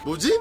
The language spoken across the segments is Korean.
뭐지?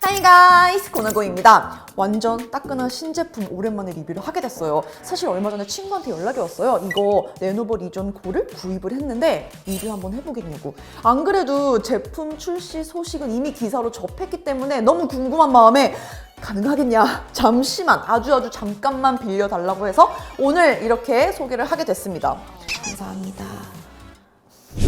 하이 가이스, 고나고입니다. 완전 따끈한 신제품 오랜만에 리뷰를 하게 됐어요. 사실 얼마 전에 친구한테 연락이 왔어요. 이거 레노버 리전 고를 구입을 했는데 리뷰 한번 해보겠냐고. 안 그래도 제품 출시 소식은 이미 기사로 접했기 때문에 너무 궁금한 마음에 가능하겠냐? 잠시만, 아주 잠깐만 빌려달라고 해서 오늘 이렇게 소개를 하게 됐습니다. 감사합니다.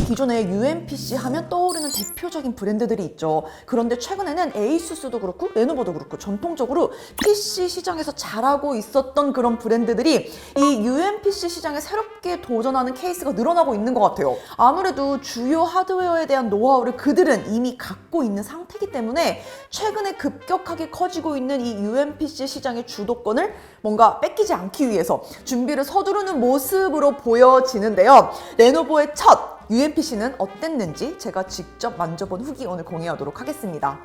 기존에 UMPC 하면 떠오르는 대표적인 브랜드들이 있죠. 그런데 최근에는 에이수스도 그렇고 레노버도 그렇고 전통적으로 PC 시장에서 잘하고 있었던 그런 브랜드들이 이 UMPC 시장에 새롭게 도전하는 케이스가 늘어나고 있는 것 같아요. 아무래도 주요 하드웨어에 대한 노하우를 그들은 이미 갖고 있는 상태이기 때문에 최근에 급격하게 커지고 있는 이 UMPC 시장의 주도권을 뭔가 뺏기지 않기 위해서 준비를 서두르는 모습으로 보여지는데요. 레노버의 첫 UMPC는 어땠는지 제가 직접 만져본 후기 오늘 공유하도록 하겠습니다.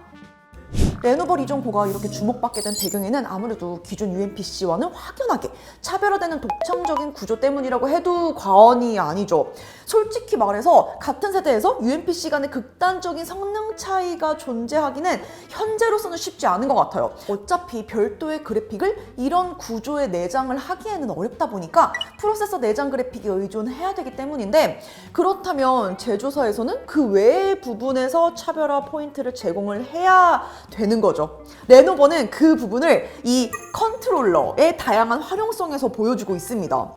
레노버 리전 고가 이렇게 주목받게 된 배경에는 아무래도 기존 UMPC와는 확연하게 차별화되는 독창적인 구조 때문이라고 해도 과언이 아니죠. 솔직히 말해서 같은 세대에서 UMPC 간의 극단적인 성능 차이가 존재하기는 현재로서는 쉽지 않은 것 같아요. 어차피 별도의 그래픽을 이런 구조에 내장을 하기에는 어렵다 보니까 프로세서 내장 그래픽에 의존해야 되기 때문인데, 그렇다면 제조사에서는 그 외의 부분에서 차별화 포인트를 제공을 해야 되는 거죠. 레노버는 그 부분을 이 컨트롤러의 다양한 활용성에서 보여주고 있습니다.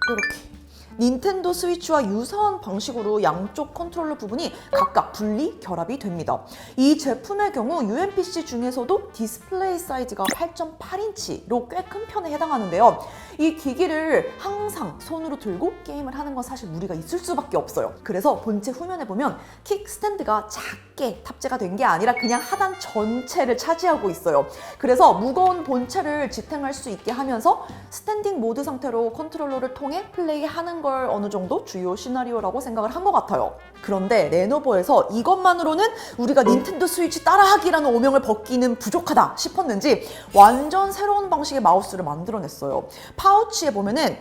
이렇게 닌텐도 스위치와 유사한 방식으로 양쪽 컨트롤러 부분이 각각 분리 결합이 됩니다. 이 제품의 경우 UMPC 중에서도 디스플레이 사이즈가 8.8인치로 꽤 큰 편에 해당하는데요. 이 기기를 항상 손으로 들고 게임을 하는 건 사실 무리가 있을 수밖에 없어요. 그래서 본체 후면에 보면 킥 스탠드가 작게 탑재가 된 게 아니라 그냥 하단 전체를 차지하고 있어요. 그래서 무거운 본체를 지탱할 수 있게 하면서 스탠딩 모드 상태로 컨트롤러를 통해 플레이하는 걸 어느 정도 주요 시나리오라고 생각을 한 것 같아요. 그런데 레노버에서 이것만으로는 우리가 닌텐도 스위치 따라하기라는 오명을 벗기는 부족하다 싶었는지 완전 새로운 방식의 마우스를 만들어냈어요. 파우치에 보면은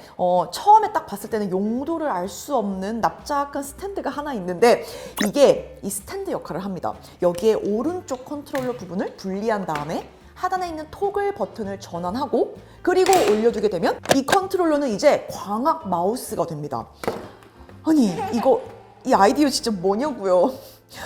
처음에 딱 봤을 때는 용도를 알 수 없는 납작한 스탠드가 하나 있는데 이게 이 스탠드 역할을 합니다. 여기에 오른쪽 컨트롤러 부분을 분리한 다음에 하단에 있는 토글 버튼을 전환하고 그리고 올려두게 되면 이 컨트롤러는 이제 광학 마우스가 됩니다. 아니 이 아이디어 진짜 뭐냐고요.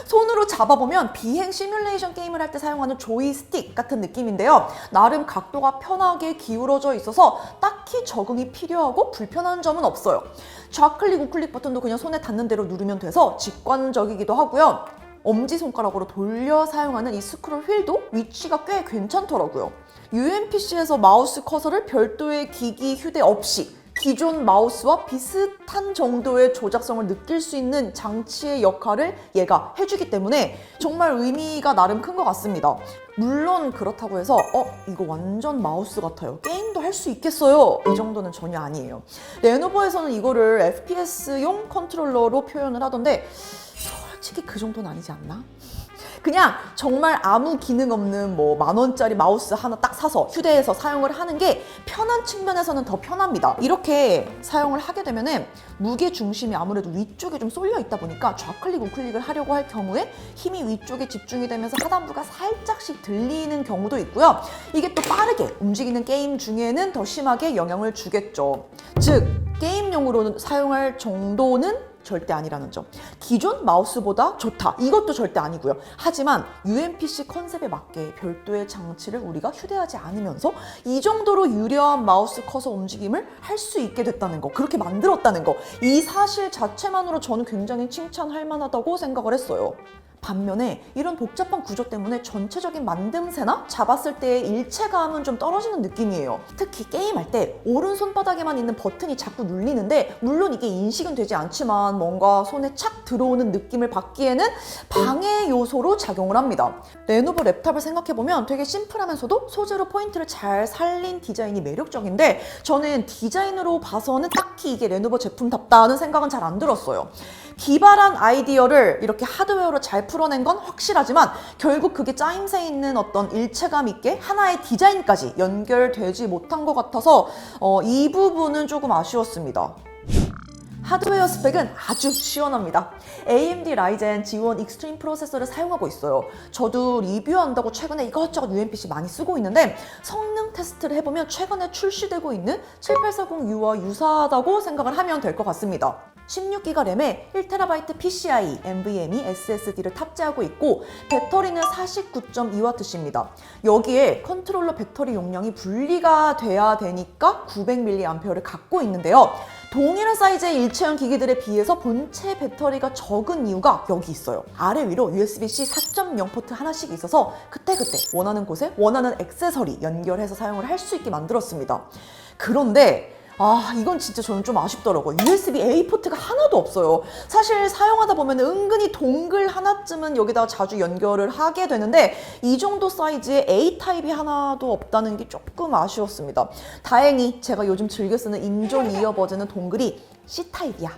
손으로 잡아보면 비행 시뮬레이션 게임을 할 때 사용하는 조이스틱 같은 느낌인데요. 나름 각도가 편하게 기울어져 있어서 딱히 적응이 필요하고 불편한 점은 없어요. 좌클릭, 우클릭 버튼도 그냥 손에 닿는 대로 누르면 돼서 직관적이기도 하고요. 엄지손가락으로 돌려 사용하는 이 스크롤 휠도 위치가 꽤 괜찮더라고요. UMPC에서 마우스 커서를 별도의 기기 휴대 없이 기존 마우스와 비슷한 정도의 조작성을 느낄 수 있는 장치의 역할을 얘가 해주기 때문에 정말 의미가 나름 큰 것 같습니다. 물론 그렇다고 해서 이거 완전 마우스 같아요, 게임도 할 수 있겠어요, 이 정도는 전혀 아니에요. 레노버에서는 이거를 FPS용 컨트롤러로 표현을 하던데 솔직히 그 정도는 아니지 않나? 그냥 정말 아무 기능 없는 뭐 10,000원짜리 마우스 하나 딱 사서 휴대해서 사용을 하는 게 편한 측면에서는 더 편합니다. 이렇게 사용을 하게 되면은 무게 중심이 아무래도 위쪽에 좀 쏠려 있다 보니까 좌클릭, 우클릭을 하려고 할 경우에 힘이 위쪽에 집중이 되면서 하단부가 살짝씩 들리는 경우도 있고요. 이게 또 빠르게 움직이는 게임 중에는 더 심하게 영향을 주겠죠. 즉, 게임용으로 사용할 정도는 절대 아니라는 점. 기존 마우스보다 좋다, 이것도 절대 아니고요. 하지만 UMPC 컨셉에 맞게 별도의 장치를 우리가 휴대하지 않으면서 이 정도로 유려한 마우스 커서 움직임을 할 수 있게 됐다는 거, 그렇게 만들었다는 거, 이 사실 자체만으로 저는 굉장히 칭찬할 만하다고 생각을 했어요. 반면에 이런 복잡한 구조 때문에 전체적인 만듦새나 잡았을 때의 일체감은 좀 떨어지는 느낌이에요. 특히 게임할 때 오른 손바닥에만 있는 버튼이 자꾸 눌리는데, 물론 이게 인식은 되지 않지만 뭔가 손에 착 들어오는 느낌을 받기에는 방해 요소로 작용을 합니다. 레노버 랩탑을 생각해보면 되게 심플하면서도 소재로 포인트를 잘 살린 디자인이 매력적인데, 저는 디자인으로 봐서는 딱히 이게 레노버 제품답다는 생각은 잘 안 들었어요. 기발한 아이디어를 이렇게 하드웨어로 잘 풀어낸 건 확실하지만 결국 그게 짜임새 있는 어떤 일체감 있게 하나의 디자인까지 연결되지 못한 것 같아서 이 부분은 조금 아쉬웠습니다. 하드웨어 스펙은 아주 시원합니다. AMD 라이젠 G1 익스트림 프로세서를 사용하고 있어요. 저도 리뷰한다고 최근에 이것저것 UMPC 많이 쓰고 있는데 성능 테스트를 해보면 최근에 출시되고 있는 7840U와 유사하다고 생각을 하면 될 것 같습니다. 16기가 램에 1TB PCIe, NVMe SSD를 탑재하고 있고 배터리는 49.2W입니다. 여기에 컨트롤러 배터리 용량이 분리가 돼야 되니까 900mAh를 갖고 있는데요. 동일한 사이즈의 일체형 기기들에 비해서 본체 배터리가 적은 이유가 여기 있어요. 아래 위로 USB-C 4.0 포트 하나씩 있어서 그때그때 원하는 곳에 원하는 액세서리 연결해서 사용을 할 수 있게 만들었습니다. 그런데 이건 진짜 저는 좀 아쉽더라고요. USB-A 포트가 하나도 없어요. 사실 사용하다 보면 은근히 동글 하나쯤은 여기다가 자주 연결을 하게 되는데 이 정도 사이즈의 A 타입이 하나도 없다는 게 조금 아쉬웠습니다. 다행히 제가 요즘 즐겨 쓰는 인존 이어버즈는 동글이 C 타입이야.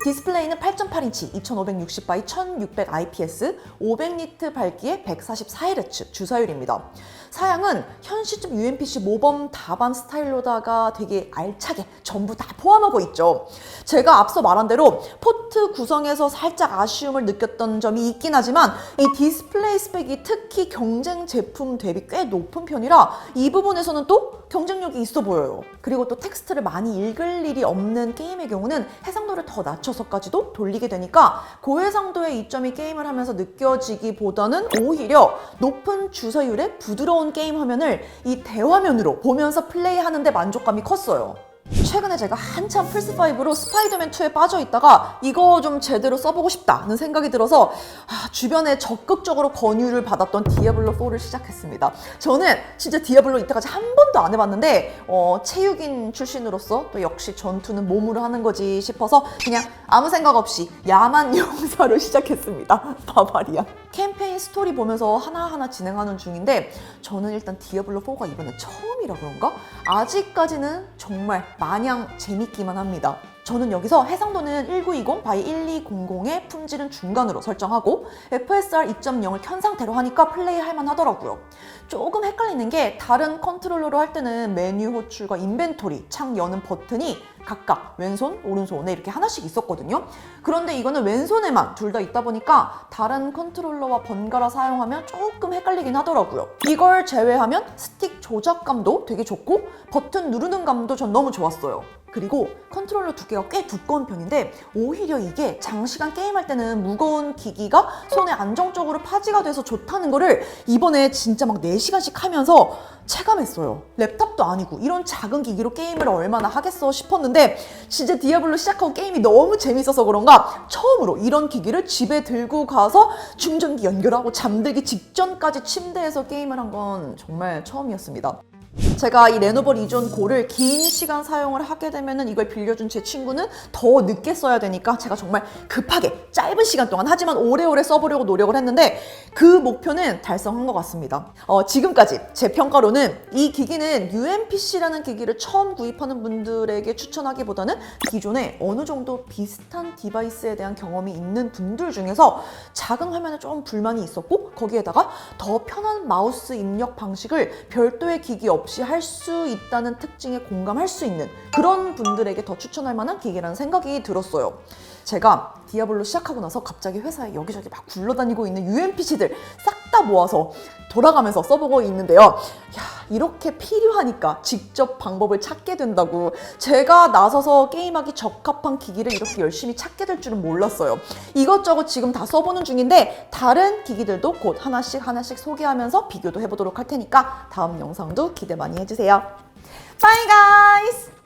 디스플레이는 8.8인치 2560x 1600 IPS 500니트 밝기에 144Hz 주사율입니다. 사양은 현 시점 UMPC 모범 다반 스타일로다가 되게 알차게 전부 다 포함하고 있죠. 제가 앞서 말한 대로 포트 구성에서 살짝 아쉬움을 느꼈던 점이 있긴 하지만 이 디스플레이 스펙이 특히 경쟁 제품 대비 꽤 높은 편이라 이 부분에서는 또 경쟁력이 있어 보여요. 그리고 또 텍스트를 많이 읽을 일이 없는 게임의 경우는 해상도를 더 낮춰서까지도 돌리게 되니까 고해상도의 이점이 게임을 하면서 느껴지기보다는 오히려 높은 주사율의 부드러운 게임 화면을 이 대화면으로 보면서 플레이하는데 만족감이 컸어요. 최근에 제가 한참 플스5로 스파이더맨2에 빠져 있다가 이거 좀 제대로 써보고 싶다는 생각이 들어서 주변에 적극적으로 권유를 받았던 디아블로4를 시작했습니다. 저는 진짜 디아블로 이때까지 한 번도 안 해봤는데 체육인 출신으로서 또 역시 전투는 몸으로 하는 거지 싶어서 그냥 아무 생각 없이 야만 용사로 시작했습니다. 바바리아. 캠페인 스토리 보면서 하나하나 진행하는 중인데 저는 일단 디아블로4가 이번에 처음이라 그런가? 아직까지는 정말 마냥 재밌기만 합니다. 저는 여기서 해상도는 1920 by 1200의 품질은 중간으로 설정하고 FSR 2.0을 켠 상태로 하니까 플레이할 만하더라고요. 조금 헷갈리는 게 다른 컨트롤러로 할 때는 메뉴 호출과 인벤토리, 창 여는 버튼이 각각 왼손, 오른손에 이렇게 하나씩 있었거든요. 그런데 이거는 왼손에만 둘 다 있다 보니까 다른 컨트롤러와 번갈아 사용하면 조금 헷갈리긴 하더라고요. 이걸 제외하면 스틱 조작감도 되게 좋고 버튼 누르는 감도 전 너무 좋았어요. 그리고 컨트롤러 두께가 꽤 두꺼운 편인데 오히려 이게 장시간 게임할 때는 무거운 기기가 손에 안정적으로 파지가 돼서 좋다는 거를 이번에 진짜 막 4시간씩 하면서 체감했어요. 랩탑도 아니고 이런 작은 기기로 게임을 얼마나 하겠어 싶었는데 진짜 디아블로 시작하고 게임이 너무 재밌어서 그런가 처음으로 이런 기기를 집에 들고 가서 충전기 연결하고 잠들기 직전까지 침대에서 게임을 한 건 정말 처음이었습니다. 제가 이 레노버 리존 고를 긴 시간 사용을 하게 되면은 이걸 빌려준 제 친구는 더 늦게 써야 되니까 제가 정말 급하게 짧은 시간 동안 하지만 오래오래 써보려고 노력을 했는데 그 목표는 달성한 것 같습니다. 지금까지 제 평가로는 이 기기는 UMPC라는 기기를 처음 구입하는 분들에게 추천하기보다는 기존에 어느 정도 비슷한 디바이스에 대한 경험이 있는 분들 중에서 작은 화면에 좀 불만이 있었고 거기에다가 더 편한 마우스 입력 방식을 별도의 기기 없이 할 수 있다는 특징에 공감할 수 있는 그런 분들에게 더 추천할 만한 기기라는 생각이 들었어요. 제가 디아블로 시작하고 나서 갑자기 회사에 여기저기 막 굴러다니고 있는 UMPC들 싹 다 모아서 돌아가면서 써보고 있는데요. 이렇게 필요하니까 직접 방법을 찾게 된다고 제가 나서서 게임하기 적합한 기기를 이렇게 열심히 찾게 될 줄은 몰랐어요. 이것저것 지금 다 써보는 중인데 다른 기기들도 곧 하나씩 소개하면서 비교도 해보도록 할 테니까 다음 영상도 기대 많이 해주세요. Bye guys!